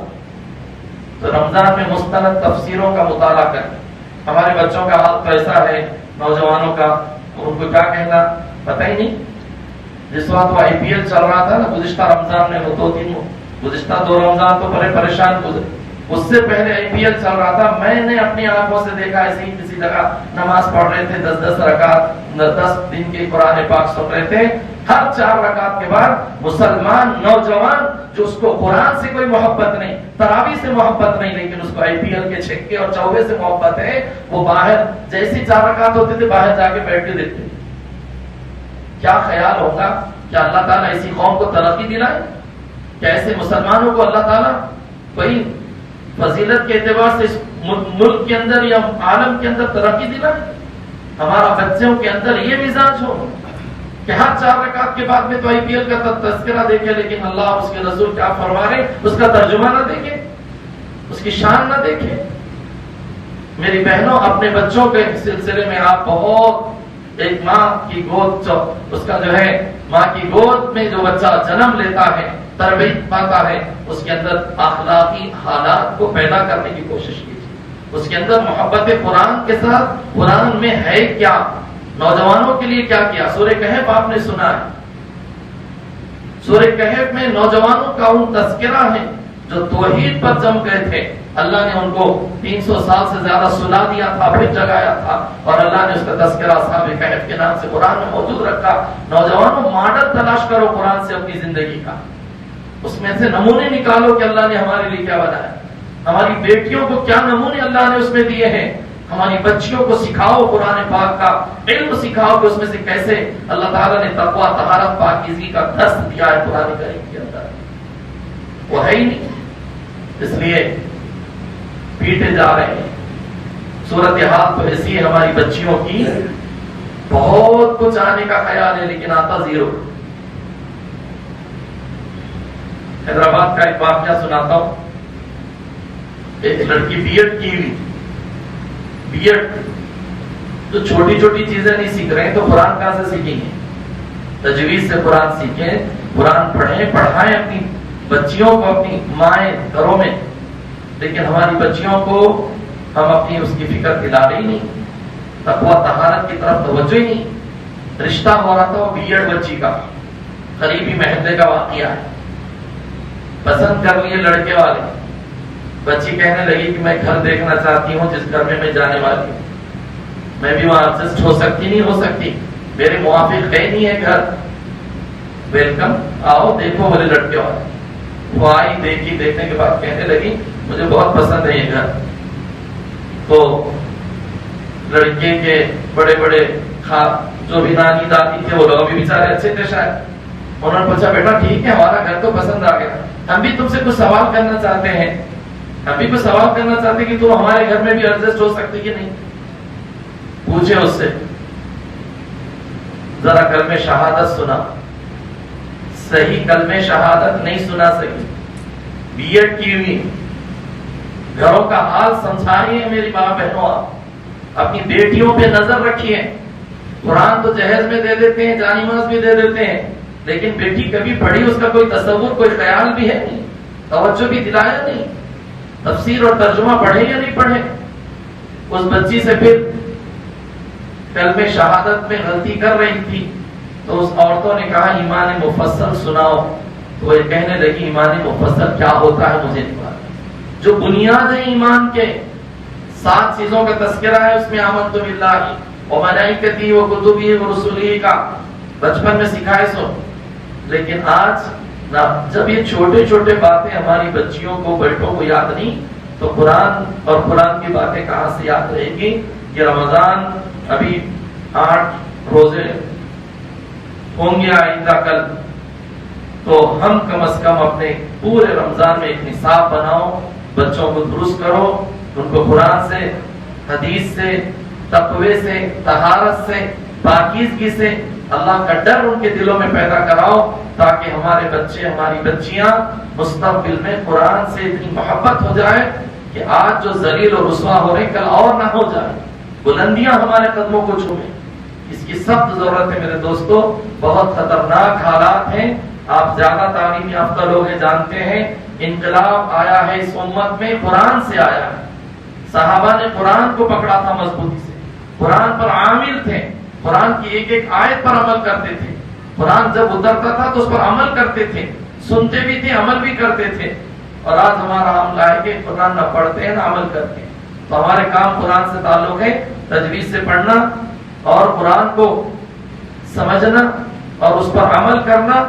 تو رمضان میں مستند تفسیروں کا مطالعہ کریں۔ ہمارے بچوں کا حال تو ایسا ہے، نوجوانوں کا، ان کو کیا کہنا پتہ ہی نہیں۔ جس وقت وہ IPL چل رہا تھا نا گزشتہ رمضان میں، وہ گزشتہ 2 رمضان تو بڑے پریشان گزرے، اس سے پہلے IPL چل رہا تھا، میں نے اپنی آنکھوں سے دیکھا ایسے ہی کسی جگہ نماز پڑھ رہے تھے، 10 رکعت 10 دن کے قرآن پاک سن رہے تھے۔ ہر 4 رکعت کے بعد مسلمان نوجوان جو اس کو قرآن سے کوئی محبت نہیں، تراویح سے محبت نہیں، لیکن اس کو IPL کے چھکے اور چوکے سے محبت ہے، وہ باہر جیسی 4 رکعت ہوتے تھے باہر جا کے بیٹھ کے دیکھتے۔ کیا خیال ہوگا کہ اللہ تعالیٰ ایسی قوم کو ترقی دلائے؟ کہ ایسے مسلمانوں کو اللہ تعالیٰ کوئی فضیلت کے اعتبار سے اس ملک کے اندر یا عالم کے اندر ترقی دلائے. ہمارا بچوں کے اندر یہ مزاج ہو کہ ہر 4 رکعت کے بعد میں تو IPL کا تذکرہ دیکھے لیکن اللہ اس کے رسول کیا فرما رہے اس کا ترجمہ نہ دیکھے, اس کی شان نہ دیکھے. میری بہنوں, اپنے بچوں کے سلسلے میں آپ بہت ایک ماں کی گود اس کا جو ہے ماں کی گود میں جو بچہ جنم لیتا ہے, تربیت پاتا ہے, اس کے اندر اخلاقی حالات کو پیدا کرنے کی کوشش کیجیے. اس کے اندر محبت قرآن کے ساتھ قرآن میں ہے کیا, نوجوانوں کے لیے کیا کیا. سورہ کہف آپ نے سنا ہے, سورہ کہف میں نوجوانوں کا ان تذکرہ ہے جو توحید پر جم گئے تھے. اللہ نے ان کو 300 سال سے زیادہ سلا دیا تھا, پھر جگایا تھا, اور اللہ نے اس کا تذکرہ اصحاب کہف کے نام سے قرآن میں موجود رکھا. نوجوانوں, ماڈل تلاش کرو قرآن سے اپنی زندگی کا, اس میں سے نمونے نکالو کہ اللہ نے ہمارے لیے کیا بنایا. ہماری بیٹیوں کو کیا نمونے اللہ نے اس میں دیے ہیں. ہماری بچیوں کو سکھاؤ قرآن پاک کا علم سکھاؤ کہ اس میں سے کیسے اللہ تعالیٰ نے تقویٰ, طہارت, پاکیزگی کا درس دیا ہے قرآن کریم کے اندر. وہ ہے ہی نہیں, اس لیے پیٹے جا رہے ہیں. صورتحال تو ایسی ہے ہماری بچیوں کی, بہت کچھ آنے کا خیال ہے لیکن آتا زیرو. حیدرآباد کا ایک واقعہ سناتا ہوں. ایک لڑکی بی ایڈ کی ہوئی, بی ایڈ تو چھوٹی چھوٹی چیزیں نہیں سیکھ رہے ہیں تو قرآن کہاں سے سیکھیں گے. تجویز سے قرآن سیکھیں, قرآن پڑھیں, پڑھائیں اپنی بچیوں کو اپنی مائیں گھروں میں. لیکن ہماری بچیوں کو ہم اپنی اس کی فکر دلا رہی نہیں, تقویٰ طہارت کی طرف توجہ ہی نہیں. رشتہ ہو رہا تھا وہ بی ایڈ بچی کا, قریبی محلے کا واقعہ ہے. پسند کر لیے لڑکے والے. بچی کہنے لگی کہ میں گھر دیکھنا چاہتی ہوں جس گھر میں جانے والی ہوں. میں بھی وہاں ایڈجسٹ ہو سکتی نہیں ہو سکتی, میرے موافق ہے نہیں ہے گھر. ویلکم, آؤ دیکھو بولے لڑکے والے. وہ آئی, دیکھی, دیکھنے کے بعد کہنے لگی مجھے بہت پسند ہے یہ گھر. تو لڑکے کے بڑے بڑے جو بھی نانی دادی تھے وہ لوگ بھی بیچارے اچھے تھے شاید. انہوں نے پوچھا بیٹا ٹھیک ہے ہمارا گھر تو پسند آ گیا, ہم بھی تم سے کچھ سوال کرنا چاہتے ہیں, ہم بھی کچھ سوال کرنا چاہتے ہیں کہ تم ہمارے گھر میں بھی ایڈجسٹ ہو سکتی کہ نہیں. پوچھے اس سے, ذرا کلمہ شہادت سنا. صحیح کلمہ شہادت نہیں سنا سکی, بی ایڈ کی ہوئی. گھروں کا حال سمجھائیے میری ماں بہنوں, آپ اپنی بیٹیوں پہ نظر رکھیے. قرآن تو جہیز میں دے دیتے ہیں, جانماز بھی دے دیتے ہیں, لیکن بیٹی کبھی پڑھی اس کا کوئی تصور, کوئی خیال بھی ہے نہیں, توجہ بھی دلایا نہیں. تفسیر اور ترجمہ پڑھے یا نہیں پڑھے. اس بچی سے پھر کلمہ شہادت میں غلطی کر رہی تھی تو اس عورتوں نے کہا ایمان مفصل سناؤ. تو وہ کہنے لگی ایمان مفصل کیا ہوتا ہے مجھے نہیں معلوم. جو بنیاد ہے ایمان کے 7 چیزوں کا تذکرہ ہے, اس میں آمنت باللہ و ملائکتہ و کتبہ و رسلہ کا بچپن میں سکھائے سو. لیکن آج جب یہ چھوٹے چھوٹے باتیں ہماری بچیوں کو, بیٹوں کو یاد نہیں تو قرآن اور قرآن کی باتیں کہاں سے یاد رہے گی. یہ رمضان ابھی 8 روزے ہوں گے آئندہ کل, تو ہم کم از کم اپنے پورے رمضان میں ایک نصاب بناؤ, بچوں کو درست کرو, ان کو قرآن سے, حدیث سے, تقوی سے, طہارت سے, پاکیزگی سے, اللہ کا ڈر ان کے دلوں میں پیدا کراؤ, تاکہ ہمارے بچے, ہماری بچیاں مستقبل میں قرآن سے اتنی محبت ہو جائے کہ آج جو ذلیل و رسوا ہو رہے کل اور نہ ہو جائے, بلندیاں ہمارے قدموں کو چھوئیں. اس کی سخت ضرورت ہے میرے دوستو. بہت خطرناک حالات ہیں. آپ زیادہ تعلیم یافتہ لوگ جانتے ہیں, انقلاب آیا ہے اس امت میں قرآن سے آیا ہے. صحابہ نے قرآن کو پکڑا تھا مضبوطی سے, قرآن پر عامل تھے, قرآن کی ایک ایک آیت پر عمل کرتے تھے. قرآن جب اترتا تھا تو اس پر عمل کرتے تھے, سنتے بھی تھے, عمل بھی کرتے تھے. اور آج ہمارا عمل ہے کہ قرآن نہ پڑھتے ہیں نہ عمل کرتے ہیں. تو ہمارے کام قرآن سے تعلق ہے, تجویز سے پڑھنا اور قرآن کو سمجھنا اور اس پر عمل کرنا.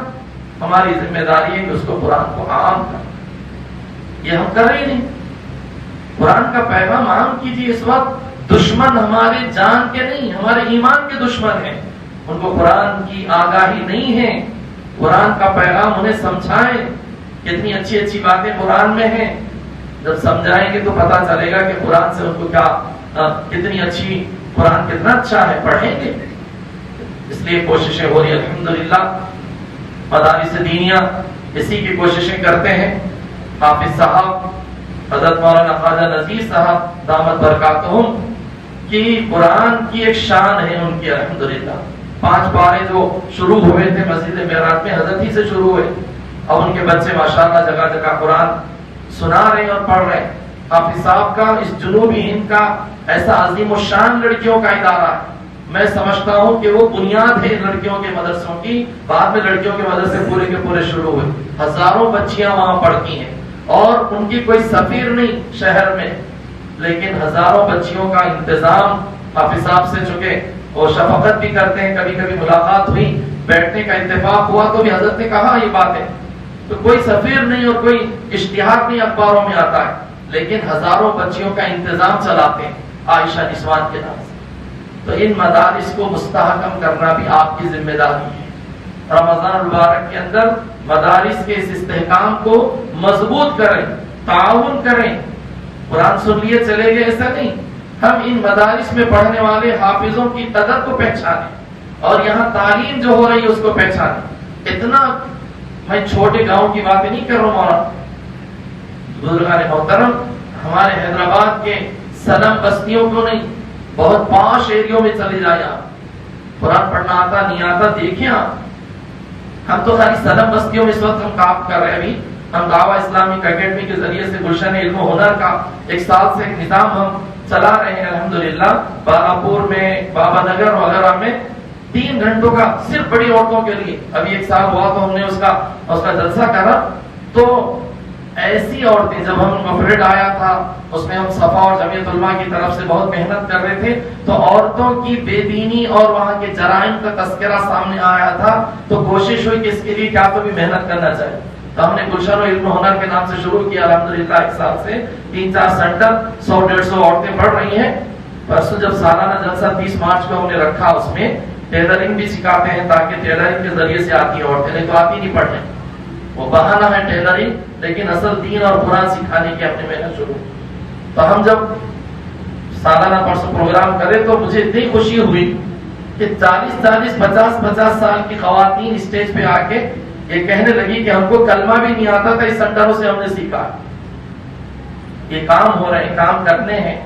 ہماری ذمہ داری ہے کہ اس کو قرآن کو عام کرنا. یہ ہم کر رہے نہیں. قرآن کا پیغام عام کیجیے. اس وقت دشمن ہمارے جان کے نہیں, ہمارے ایمان کے دشمن ہیں. ان کو قرآن کی آگاہی نہیں ہے. قرآن کا پیغام انہیں سمجھائیں. کتنی اچھی اچھی باتیں قرآن میں ہیں, جب سمجھائیں گے تو پتا چلے گا کہ قرآن سے ان کو کیا کتنی اچھی، قرآن کتنا اچھا ہے، پڑھیں گے. اس لیے کوششیں ہو رہی ہیں الحمدللہ. مدارس دینیہ اسی کی کوششیں کرتے ہیں. حافظ صاحب حضرت مولانا خواجہ نذیر صاحب دامت برکاتہم کی قرآن کی ایک شان ہے ان کی الحمدللہ. 5 پارے جو شروع ہوئے تھے مسجد معراج میں حضرت ہی سے شروع ہوئے، اب ان کے بچے ماشاءاللہ جگہ جگہ قرآن سنا رہے ہیں اور پڑھ رہے ہیں. حافظ صاحب کا اس جنوبی ہند کا ایسا عظیم الشان لڑکیوں کا ادارہ ہے. میں سمجھتا ہوں کہ وہ بنیاد ہے لڑکیوں کے مدرسوں کی. بعد میں لڑکیوں کے مدرسے پورے کے پورے شروع ہوئے. ہزاروں بچیاں وہاں پڑھتی ہیں اور ان کی کوئی سفیر نہیں شہر میں، لیکن ہزاروں بچیوں کا انتظام حافظ صاحب سے. چکے وہ شفقت بھی کرتے ہیں، کبھی کبھی ملاقات ہوئی، بیٹھنے کا اتفاق ہوا تو بھی حضرت نے کہا یہ بات ہے. تو کوئی سفیر نہیں اور کوئی اشتہار نہیں اخباروں میں آتا ہے، لیکن ہزاروں بچیوں کا انتظام چلاتے ہیں عائشہ نسوان کے نام سے. تو ان مدارس کو مستحکم کرنا بھی آپ کی ذمہ داری ہے. رمضان المبارک کے اندر مدارس کے اس استحکام کو مضبوط کریں، تعاون کریں. قرآن سن لیے چلے گئے ایسا نہیں. ہم ان مدارس میں پڑھنے والے حافظوں کی قدر کو پہچانیں اور یہاں تعلیم جو ہو رہی ہے اس کو پہچانیں. اتنا میں چھوٹے گاؤں کی باتیں نہیں کر رہا ہوں مولانا. بزرگان محترم ہمارے حیدرآباد کے صنم بستیوں کو نہیں، بہت پاش ایریوں میں چلے جائیں آپ. قرآن پڑھنا آتا نہیں آتا دیکھیں آپ. ہم تو خالی صنم بستیوں میں اس وقت ہم کام کر رہے ہیں. ابھی ہم دعویٰ اسلامک اکیڈمی کے ذریعے سے گلشن علم و ہنر کا 1 سال سے ایک نظام ہم چلا رہے ہیں الحمدللہ. باغاپور میں، بابا نگر وغیرہ میں 3 گھنٹوں کا صرف بڑی عورتوں کے لیے. ابھی 1 سال ہوا تو ہم نے اس کا جلسہ کرا. تو ایسی عورتیں، جب ہم مفرد آیا تھا اس میں ہم صفا اور جمعیت علماء کی طرف سے بہت محنت کر رہے تھے، تو عورتوں کی بے دینی اور وہاں کے جرائم کا تذکرہ سامنے آیا تھا. تو کوشش ہوئی کہ اس کے لیے کیا تو بھی محنت کرنا چاہیے. تو ہم نے گلشن علم و ہنر کے نام سے شروع کیا الحمدللہ. 1 سال سے 3-4 سینٹر 100-150 عورتیں پڑھ رہی ہیں. پرسوں جب سالانہ جلسہ 30 مارچ کو ہم نے رکھا، اس میں ٹیلرنگ بھی سکھاتے ہیں تاکہ ٹیلرنگ کے ذریعے سے آتی ہیں عورتیں، نہیں تو آتی نہیں پڑھنے. وہ بہانہ ہے ٹیلرنگ، لیکن اصل دین اور قرآن سکھانے کی اپنے محنت شروع. تو ہم جب سالانہ پرسوں پروگرام کرے تو مجھے اتنی خوشی ہوئی کہ 40-40 50-50 سال کی خواتین اسٹیج پہ آ کے یہ کہنے لگی کہ ہم کو کلمہ بھی نہیں آتا تھا، اس سینٹروں سے ہم نے سیکھا. یہ کام ہو رہے ہیں، کام کرنے ہیں.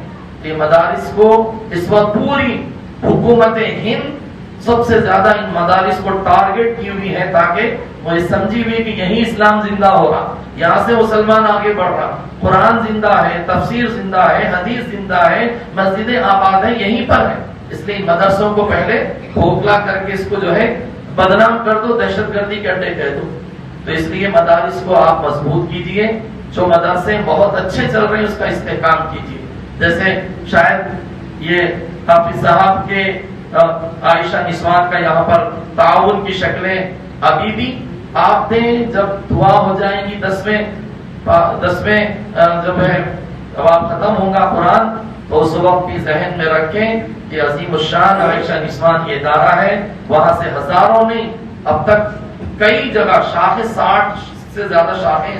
یہ مدارس کو اس وقت پوری حکومت ہند سب سے زیادہ ان مدارس کو ٹارگٹ کی ہوئی ہے تاکہ وہ یہ سمجھی ہوئی کہ یہی اسلام زندہ ہو رہا، یہاں سے مسلمان آگے بڑھ رہا. قرآن زندہ ہے، تفسیر زندہ ہے، حدیث زندہ ہے، مسجدیں آباد ہیں، یہیں پر ہے. اس لیے مدرسوں کو پہلے کھوکھلا کر کے اس کو جو ہے بدنام کر دو، دہشت گردی کے اڈے کہہ دو. تو اس لیے مدارس کو آپ مضبوط کیجئے. جو مدرسے بہت اچھے چل رہے ہیں اس کا استحکام کیجئے. جیسے شاید یہ حافظ صاحب کے عائشہ نسوان کا یہاں پر تعاون کی شکلیں ابھی بھی آپ دیں. جب دعا ہو جائیں گی 10ویں جب ہے اب ختم ہوگا قرآن، تو اس وقت بھی ذہن میں رکھیں کہ عظیم الشان عائشہ نسوان یہ ادارہ ہے. وہاں سے ہزاروں نہیں، اب تک کئی جگہ شاخیں 60 سے زیادہ شاخیں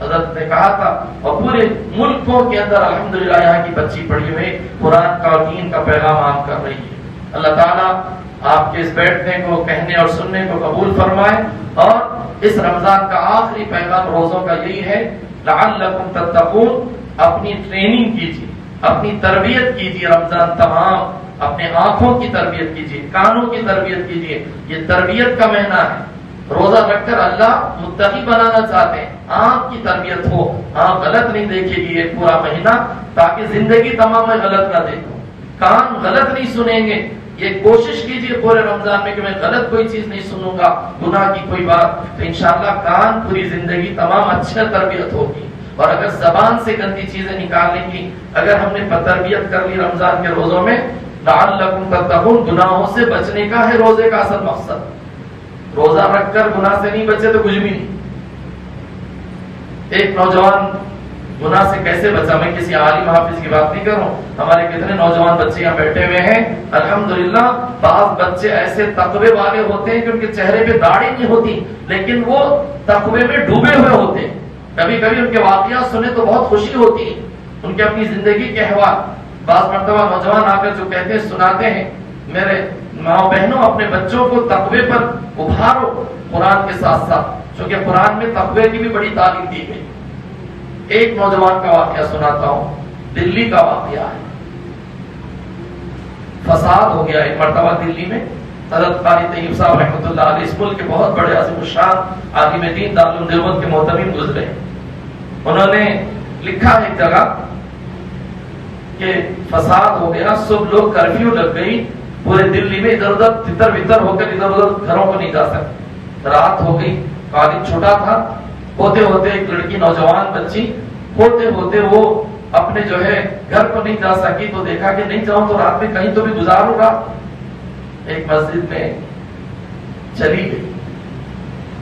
حضرت نے کہا تھا، اور پورے ملکوں کے اندر الحمدللہ یہاں کی بچی پڑھی ہوئی قرآن کا اور دین کا پیغام عام کر رہی ہے. اللہ تعالیٰ آپ کے اس بیٹھنے کو، کہنے اور سننے کو قبول فرمائے. اور اس رمضان کا آخری پیغام روزوں کا یہی ہے، لعلکم تتقون. اپنی ٹریننگ کیجیے، اپنی تربیت کیجیے. رمضان تمام اپنے آنکھوں کی تربیت کیجیے، کانوں کی تربیت کیجیے. یہ تربیت کا مہینہ ہے. روزہ رکھ کر اللہ متقی بنانا چاہتے ہیں. آنکھ کی تربیت ہو، آنکھ غلط نہیں دیکھے گی یہ پورا مہینہ، تاکہ زندگی تمام میں غلط نہ دیکھو. کان غلط نہیں سنیں گے. یہ کوشش کیجیے پورے رمضان میں کہ میں غلط کوئی چیز نہیں سنوں گا، گناہ کی کوئی بات. تو انشاءاللہ کان پوری زندگی تمام اچھا تربیت ہوگی. اور اگر زبان سے گندی چیزیں نکالنے کی اگر ہم نے تربیت کر لی رمضان کے روزوں میں، لعلکم تتقون، گناہوں سے بچنے کا ہے روزے کا اصل مقصد. روزہ رکھ کر گناہ سے نہیں بچے تو کچھ بھی نہیں. ایک نوجوان گناہ سے کیسے بچا؟ میں کسی عالم حافظ کی بات نہیں کروں. ہمارے کتنے نوجوان بچے یہاں بیٹھے ہوئے ہیں الحمدللہ. بعض بچے ایسے تقوی والے ہوتے ہیں کہ ان کے چہرے پہ داڑھی نہیں ہوتی، لیکن وہ تقوی میں ڈوبے ہوئے ہوتے ہیں. کبھی کبھی ان کے واقعات سنے تو بہت خوشی ہوتی ہے، ان کی اپنی زندگی کے احوال۔ بعض مرتبہ نوجوان آ کر جو کہتے ہیں، سناتے ہیں، میرے ماں بہنوں اپنے بچوں کو تقوی پر ابھارو قرآن کے ساتھ ساتھ، چونکہ قرآن میں تقوی کی بھی بڑی تعلیم دی گئی۔ ایک نوجوان کا واقعہ سناتا ہوں، دلی کا واقعہ ہے۔ فساد ہو گیا ایک مرتبہ دلی میں، حضرت قاری طیب صاحب رحمۃ اللہ علیہ اس ملک کے بہت بڑے عظیم الشان عالم دین دارالعلوم دیوبند کے محتمم گزرے۔ انہوں نے لکھا ایک جگہ کہ فساد ہو گیا، سب لوگ کرفیو لگ گئی پورے دلی میں، ادھر ادھر تتر بتر ہو کر ادھر ادھر گھروں کو نہیں جا سکتے۔ رات ہو گئی، قاری چھوٹا تھا، ہوتے ہوتے ایک لڑکی نوجوان بچی ہوتے ہوتے وہ اپنے جو ہے گھر کو نہیں جا سکی، تو دیکھا کہ نہیں جاؤں تو رات میں کہیں تو بھی گزاروں گا، ایک مسجد میں چلی گئی۔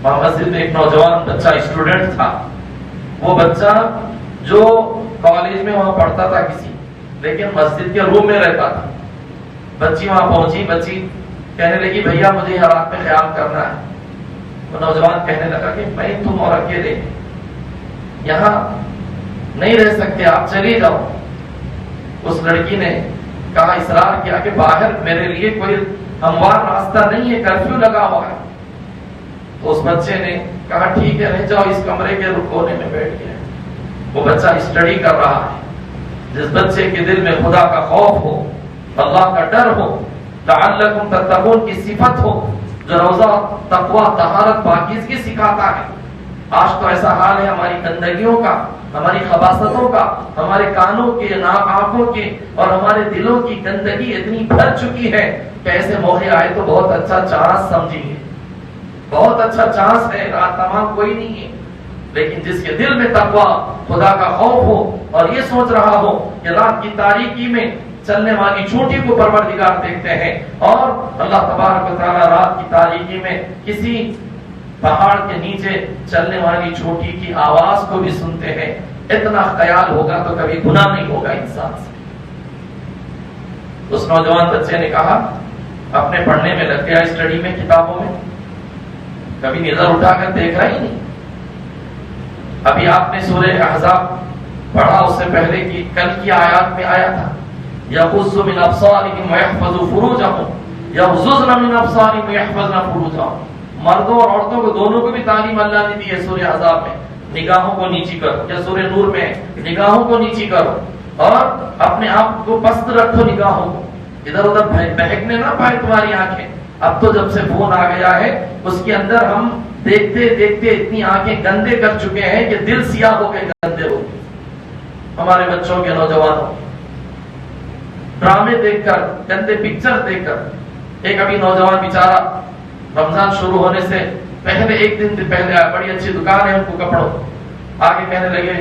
وہاں مسجد میں ایک نوجوان بچہ اسٹوڈنٹ تھا، وہ بچہ جو کالج میں وہاں پڑھتا تھا کسی، لیکن مسجد کے روم میں رہتا تھا۔ بچی وہاں پہنچی، بچی کہنے لگی بھیا مجھے یہاں رات میں قیام کرنا ہے۔ وہ نوجوان کہنے لگا کہ میں تم اور اکیلے یہاں نہیں رہ سکتے، آپ چلی جاؤ۔ اس لڑکی نے کہا، اصرار کیا کہ باہر میرے لیے کوئی ہموار راستہ نہیں ہے، کرفیو لگا ہوا ہے۔ تو اس بچے نے کہا ٹھیک ہے رہ جاؤ، اس کمرے کے کونے میں بیٹھ گیا۔ وہ بچہ اسٹڈی کر رہا ہے۔ جس بچے کے دل میں خدا کا خوف ہو، اللہ کا ڈر ہو، لعلکم تتقون کی صفت ہو، جو روزہ تقوی طہارت پاکیزگی سکھاتا ہے۔ آج تو ایسا حال ہے ہماری گندگیوں کا، ہماری خباثتوں کا، ہمارے کانوں کے، آنکھوں کے اور ہمارے دلوں کی گندگی اتنی بھر چکی ہے کہ ایسے موقع آئے تو بہت اچھا چانس سمجھیں گے، بہت اچھا چانس ہے، رات تمام کوئی نہیں ہے۔ لیکن جس کے دل میں تقوی، خدا کا خوف ہو اور یہ سوچ رہا ہو کہ رات کی تاریکی میں چلنے والی چونٹی کو پروردگار دیکھتے ہیں، اور اللہ تبارک و تعالی رات کی تاریکی میں کسی پہاڑ کے نیچے چلنے والی چونٹی کی آواز کو بھی سنتے ہیں، اتنا خیال ہوگا تو کبھی گناہ نہیں ہوگا انسان سے۔ اس نوجوان بچے نے کہا اپنے پڑھنے میں لگ گیا، اسٹڈی میں، کتابوں میں، کبھی نظر اٹھا کر دیکھا ہی نہیں۔ ابھی آپ نے سورہ احزاب پڑھا، اس سے پہلے کی کل کی آیات میں آیا تھا یغض من ابصارہم ویحفظ فروجہم یغضضن من ابصارہم ویحفظن فروجہم۔ مردوں اور عورتوں کو دونوں کو بھی تعلیم اللہ نے دی ہے سورہ احزاب میں، نگاہوں کو نیچی کرو، یا سورہ نور میں نگاہوں کو نیچی کرو اور اپنے آپ کو پست رکھو، نگاہوں کو ادھر ادھر بہکنے نہ پائے تمہاری آنکھیں۔ اب تو جب سے فون آ گیا ہے اس کے اندر ہم دیکھتے دیکھتے اتنی آنکھیں گندے کر چکے ہیں کہ دل سیاہ ہو گئے، گندے ہو گئے ہمارے بچوں کے، نوجوانوں، ڈرامے دیکھ کر، گندے پکچر دیکھ کر۔ ایک ابھی نوجوان بیچارہ رمضان شروع ہونے سے پہلے ایک دن پہلے آیا، بڑی اچھی دکان ہے ان کو کپڑوں، آگے کہنے لگے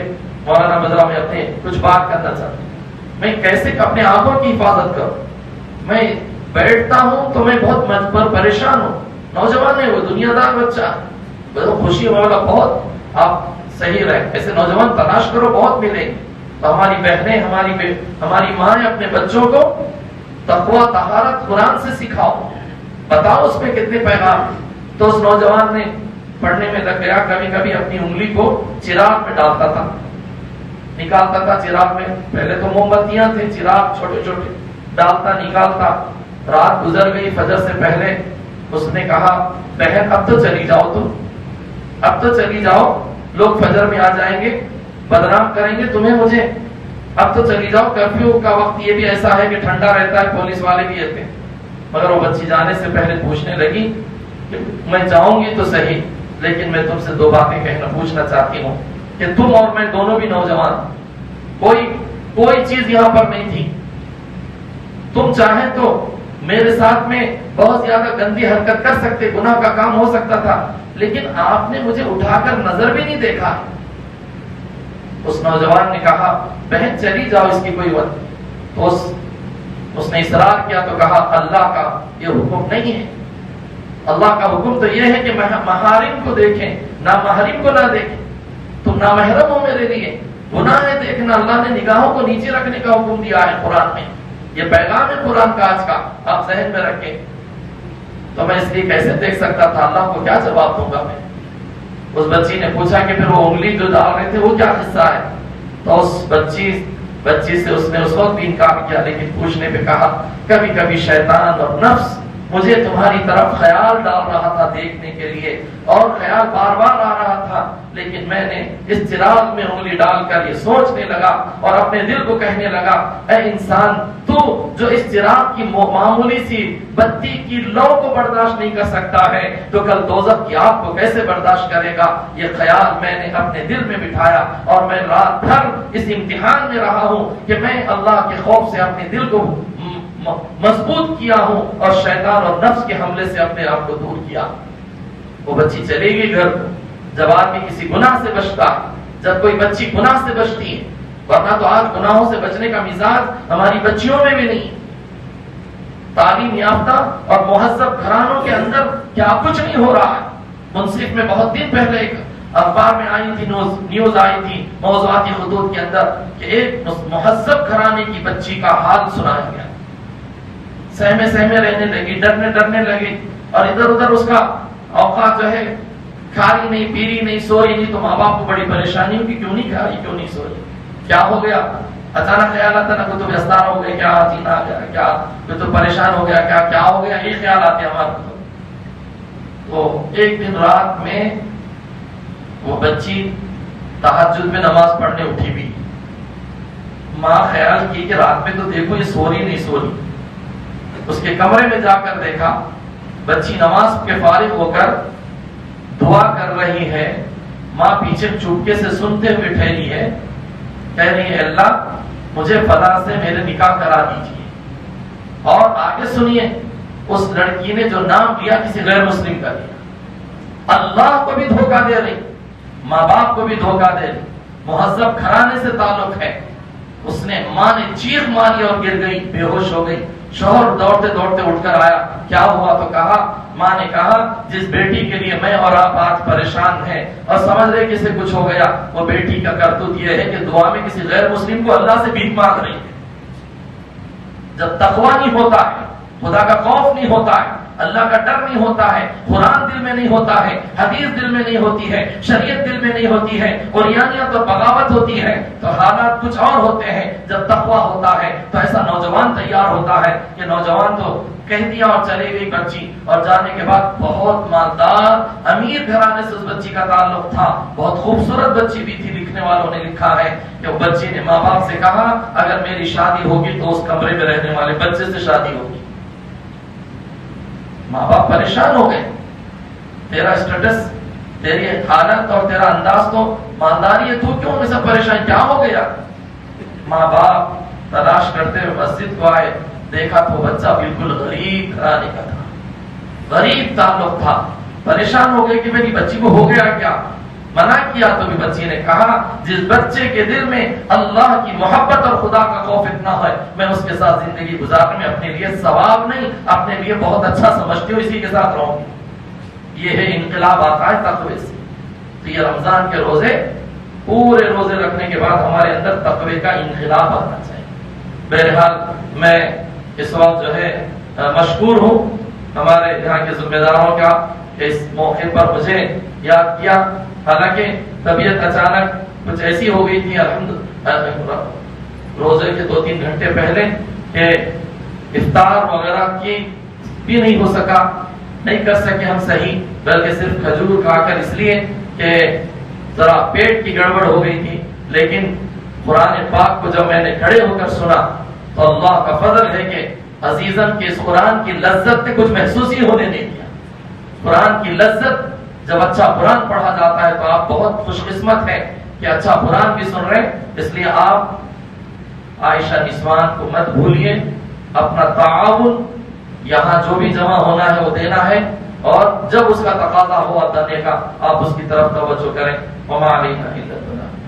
مولانا بدرا میں اپنے کچھ بات کرنا چاہتا ہوں، میں کیسے اپنے آنکھوں کی حفاظت کروں، میں بیٹھتا ہوں تو میں بہت پریشان ہوں۔ نوجوان ہے وہ، دنیا دار بچہ، بہت خوشی والا، بہت آپ صحیح رہے، ایسے نوجوان تلاش کرو، بہت ملیں گے۔ تو ہماری بہنیں، ہماری مائیں اپنے بچوں کو تقوی طہارت قرآن سے سکھاؤ، بتاؤ اس میں کتنے پیغام۔ تو اس نوجوان نے پڑھنے میں لگ گیا، کبھی کبھی اپنی انگلی کو چراغ میں ڈالتا تھا، نکالتا تھا چراغ میں، پہلے تو موم بتیاں تھے، چراغ چھوٹے چھوٹے ڈالتا نکالتا۔ رات گزر گئی، فجر سے پہلے اس نے کہا بہن اب تو چلی جاؤ، تم اب تو چلی جاؤ، لوگ فجر میں آ جائیں گے، بدنام کریں گے تمہیں، مجھے، اب تو چلی جاؤ، کرفیو کا وقت یہ بھی ایسا ہے کہ ٹھنڈا رہتا ہے، پولیس والے بھی رہتے ہیں۔ مگر وہ بچی جانے سے پہلے پوچھنے لگی کہ میں جاؤں گی تو صحیح، لیکن میں تم سے دو باتیں پوچھنا چاہتی ہوں کہ تم اور میں دونوں بھی نوجوان، کوئی چیز یہاں پر نہیں تھی، تم چاہیں تو میرے ساتھ میں بہت زیادہ گندی حرکت کر سکتے، گناہ کا کام ہو سکتا تھا، لیکن آپ نے مجھے اٹھا کر نظر بھی نہیں دیکھا۔ اس نوجوان نے کہا بہن چلی جاؤ، اس کی کوئی وجہ۔ تو اس نے اصرار کیا تو کہا اللہ کا یہ حکم نہیں ہے، اللہ کا حکم تو یہ ہے کہ محارم کو دیکھیں، نامحرم کو نہ دیکھیں، تم نامحرم ہو میرے لیے، گناہ ہے دیکھنا۔ اللہ نے نگاہوں کو نیچے رکھنے کا حکم دیا ہے قرآن میں، یہ پیغام ہے قرآن کا آج کا، آپ ذہن میں رکھیں۔ تو میں اس لیے کیسے دیکھ سکتا تھا، اللہ کو کیا جواب دوں گا میں؟ اس بچی نے پوچھا کہ پھر وہ انگلی جو ڈال رہے تھے وہ کیا قصہ ہے؟ تو اس بچی سے اس نے اس وقت بھی انکار کیا، لیکن پوچھنے پہ کہا کبھی کبھی شیطان اور نفس مجھے تمہاری طرف خیال ڈال رہا تھا دیکھنے کے لیے، اور خیال بار بار آ رہا تھا، لیکن میں نے اس چراغ میں انگلی ڈال کر یہ سوچنے لگا اور اپنے دل کو کہنے لگا اے انسان، تو جو اس چراغ کی معمولی سی بتی کی لو کو برداشت نہیں کر سکتا ہے تو کل دوزخ کی آگ کو کیسے برداشت کرے گا؟ یہ خیال میں نے اپنے دل میں بٹھایا اور میں رات بھر اس امتحان میں رہا ہوں کہ میں اللہ کے خوف سے اپنے دل کو مضبوط کیا ہوں اور شیطان اور نفس کے حملے سے اپنے آپ کو دور کیا۔ وہ بچی چلے گئی گھر کو۔ جب آدمی کسی گناہ سے بچتا ہے، جب کوئی بچی گناہ سے بچتی ہے، ورنہ تو آج گناہوں سے بچنے کا مزاج ہماری بچیوں میں بھی نہیں۔ تعلیم یافتہ اور مہذب گھرانوں کے اندر کیا کچھ نہیں ہو رہا ہے۔ منصف میں بہت دن پہلے ایک اخبار میں آئی تھی نیوز آئی تھی موضوعاتی خطوط کے اندر کہ ایک مہذب گھرانے کی بچی کا حال سنایا گیا، سہمے رہنے لگی، ڈرنے لگی، اور ادھر ادھر اس کا اوقات جو ہے کھاری نہیں، پیری نہیں، سو رہی نہیں، تو ماں باپ کو بڑی پریشانی ہوگی، کیوں نہیں کھا رہی، کیوں نہیں سو رہی، کیا ہو گیا؟ اچانک خیال آتا نا کوئی تو بیزار ہو گیا، کیا جینا آ گیا، کیا کوئی تو پریشان ہو گیا، کیا ہو گیا، یہ خیال آتے ہمارے کو۔ تو ایک دن رات میں وہ بچی تہجد میں نماز پڑھنے اٹھی بھی، ماں خیال کی کہ رات میں تو دیکھو یہ سو رہی نہیں سو رہی۔ اس کے کمرے میں جا کر دیکھا بچی نماز کے فارغ ہو کر دعا کر رہی ہے، ماں پیچھے چپکے سے سنتے ہوئے ٹھہری ہے، کہہ رہی ہے اللہ مجھے فلاں سے میرے نکاح کرا دیجیے۔ اور آگے سنیے، اس لڑکی نے جو نام لیا کسی غیر مسلم کا لیا، اللہ کو بھی دھوکہ دے رہی، ماں باپ کو بھی دھوکہ دے رہی، مہذب گھرانے سے تعلق ہے۔ اس نے ماں نے چیخ ماری اور گر گئی، بے ہوش ہو گئی۔ شوہر دوڑتے اٹھ کر آیا، کیا ہوا؟ تو کہا، ماں نے کہا جس بیٹی کے لیے میں اور آپ آج پریشان ہیں اور سمجھ رہے کسی کچھ ہو گیا، وہ بیٹی کا کرتوت یہ ہے کہ دعا میں کسی غیر مسلم کو اللہ سے بھیک مانگ رہی ہے۔ جب تقویٰ نہیں ہوتا ہے، خدا کا خوف نہیں ہوتا ہے، اللہ کا ڈر نہیں ہوتا ہے، قرآن دل میں نہیں ہوتا ہے، حدیث دل میں نہیں ہوتی ہے، شریعت دل میں نہیں ہوتی ہے، قریانیت اور بغاوت ہوتی ہے، تو حالات کچھ اور ہوتے ہیں۔ جب تقویٰ ہوتا ہے تو ایسا نوجوان تیار ہوتا ہے کہ نوجوان تو کہہ دیا اور چلے گئی بچی، اور جانے کے بعد بہت مالدار امیر گھرانے سے اس بچی کا تعلق تھا، بہت خوبصورت بچی بھی تھی۔ لکھنے والوں نے لکھا ہے کہ وہ بچی نے ماں باپ سے کہا اگر میری شادی ہوگی تو اس کمرے میں رہنے والے بچے سے شادی ہوگی۔ ماں باپ پریشان ہو گئے، تیرا اسٹیٹس، تیری حالت اور تیرا انداز تو مالداری ہے، تو کیوں ایسا پریشان، کیا ہو گیا؟ ماں باپ تلاش کرتے ہوئے مسجد کو آئے، دیکھا تو بچہ بالکل غریب گھرانے کا تھا، غریب تعلق تھا۔ پریشان ہو گئے کہ میری بچی کو ہو گیا کیا؟ منع کیا تو بھی بچی نے کہا جس بچے کے دل میں اللہ کی محبت اور خدا کا خوف اتنا ہے، میں اس کے ساتھ زندگی گزارنے میں اپنے لیے ثواب نہیں، اپنے لیے بہت اچھا سمجھتی ہوں، اسی کے ساتھ رہوں گی۔ یہ ہے انقلاب آتا ہے تقوی سے۔ تو یہ رمضان کے روزے، پورے روزے رکھنے کے بعد ہمارے اندر تقوی کا انقلاب آنا چاہیے۔ بہرحال میں اس وقت جو ہے مشکور ہوں ہمارے یہاں کے ذمہ داروں کا کہ اس موقع پر مجھے یاد کیا، حالانکہ طبیعت اچانک کچھ ایسی ہو گئی تھی الحمدللہ روزے کے 2-3 گھنٹے پہلے کہ افطار وغیرہ کی بھی نہیں ہو سکا، نہیں کر سکے ہم صحیح، بلکہ صرف کھجور کھا کر، اس لیے کہ ذرا پیٹ کی گڑبڑ ہو گئی تھی۔ لیکن قرآن پاک کو جب میں نے کھڑے ہو کر سنا تو اللہ کا فضل ہے کہ عزیزاً کے اس قرآن کی لذت نے کچھ محسوس ہی ہونے نہیں دیا۔ قرآن کی لذت، جب اچھا قرآن پڑھا جاتا ہے تو آپ بہت خوش قسمت ہیں کہ اچھا قرآن بھی سن رہے ہیں۔ اس لیے آپ عائشہ نسوان کو مت بھولیے، اپنا تعاون یہاں جو بھی جمع ہونا ہے وہ دینا ہے، اور جب اس کا تقاضا ہو دینے کا آپ اس کی طرف توجہ کریں۔ وما علینا الا البلاغ۔